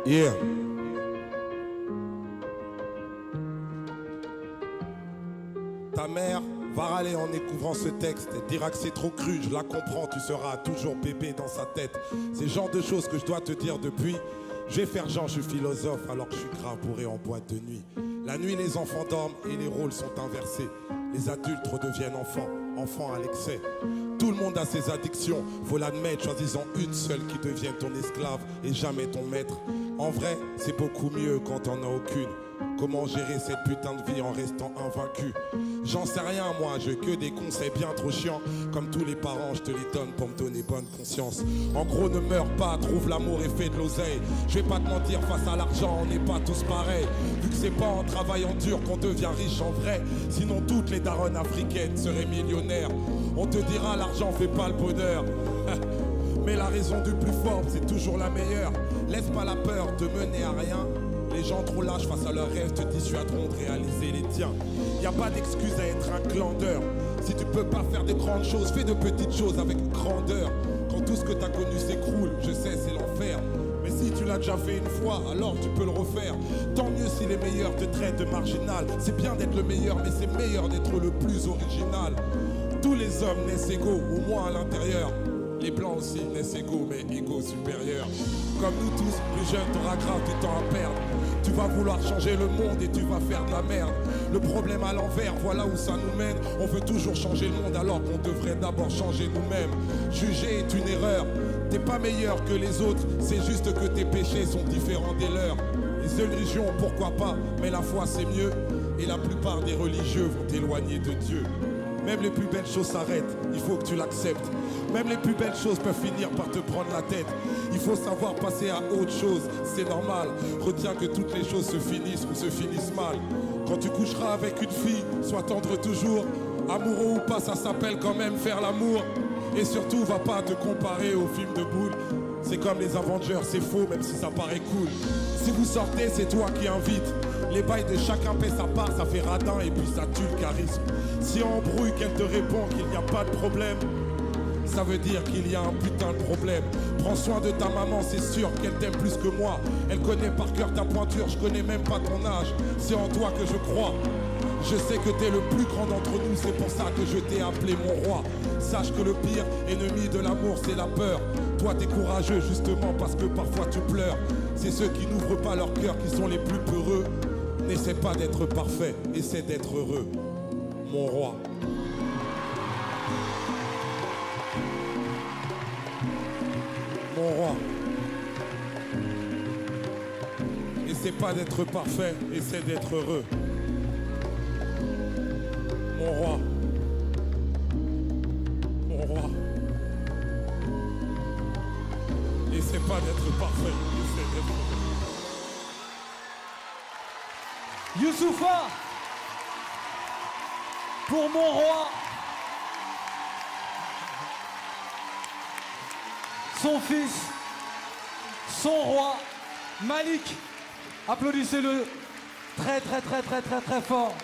Yeah. Ta mère va râler en découvrant ce texte. Elle dira que c'est trop cru, je la comprends, tu seras toujours bébé dans sa tête. C'est le genre de choses que je dois te dire depuis. Je vais faire genre, je suis philosophe alors que je suis grave bourré en boîte de nuit. La nuit, les enfants dorment et les rôles sont inversés. Les adultes redeviennent enfants, enfants à l'excès. Tout le monde a ses addictions, faut l'admettre, choisissant une seule qui devienne ton esclave et jamais ton maître. En vrai, c'est beaucoup mieux quand t'en as aucune. Comment gérer cette putain de vie en restant invaincu? J'en sais rien moi, j'ai que des conseils bien trop chiants. Comme tous les parents, je te les donne pour me donner bonne conscience. En gros, ne meurs pas, trouve l'amour et fais de l'oseille. Je vais pas te mentir, face à l'argent, on n'est pas tous pareils. Vu que c'est pas en travaillant dur qu'on devient riche en vrai. Sinon toutes les daronnes africaines seraient millionnaires. On te dira l'argent fait pas le bonheur. Mais la raison du plus fort, c'est toujours la meilleure. Laisse pas la peur te mener à rien. Les gens trop lâches face à leurs rêves te dissuaderont de réaliser les tiens. Y a pas d'excuse à être un glandeur. Si tu peux pas faire de grandes choses, fais de petites choses avec grandeur. Quand tout ce que t'as connu s'écroule, je sais c'est l'enfer. Mais si tu l'as déjà fait une fois, alors tu peux le refaire. Tant mieux si les meilleurs te traitent de marginal. C'est bien d'être le meilleur, mais c'est meilleur d'être le plus original. Tous les hommes naissent égaux, au moins à l'intérieur. Les blancs aussi naissent égaux, mais égaux supérieurs. Comme nous tous, plus jeune, t'auras grave du temps à perdre. Tu vas vouloir changer le monde et tu vas faire de la merde. Le problème à l'envers, voilà où ça nous mène. On veut toujours changer le monde alors qu'on devrait d'abord changer nous-mêmes. Juger est une erreur. T'es pas meilleur que les autres, c'est juste que tes péchés sont différents des leurs. Les religions, pourquoi pas, mais la foi c'est mieux. Et la plupart des religieux vont t'éloigner de Dieu. Même les plus belles choses s'arrêtent, il faut que tu l'acceptes. Même les plus belles choses peuvent finir par te prendre la tête. Il faut savoir passer à autre chose, c'est normal. Retiens que toutes les choses se finissent ou se finissent mal. Quand tu coucheras avec une fille, sois tendre toujours. Amoureux ou pas, ça s'appelle quand même faire l'amour. Et surtout, va pas te comparer aux films de boules. C'est comme les Avengers, c'est faux même si ça paraît cool. Si vous sortez, c'est toi qui invites. Les bails de chacun paie sa part, ça fait radin et puis ça tue le charisme. Si on embrouille, qu'elle te répond qu'il n'y a pas de problème, ça veut dire qu'il y a un putain de problème. Prends soin de ta maman, c'est sûr qu'elle t'aime plus que moi. Elle connaît par cœur ta pointure, je connais même pas ton âge. C'est en toi que je crois. Je sais que t'es le plus grand d'entre nous, c'est pour ça que je t'ai appelé mon roi. Sache que le pire ennemi de l'amour, c'est la peur. Toi t'es courageux justement parce que parfois tu pleures. C'est ceux qui n'ouvrent pas leur cœur qui sont les plus peureux. N'essaie pas d'être parfait, essaie d'être heureux. Mon roi. Mon roi. Essaie pas d'être parfait, essaie d'être heureux. Mon roi. Mon roi. Essaie pas d'être parfait, essaie d'être heureux. Youssoupha, pour mon roi, son fils, son roi, Malik. Applaudissez-le très très très très très très fort.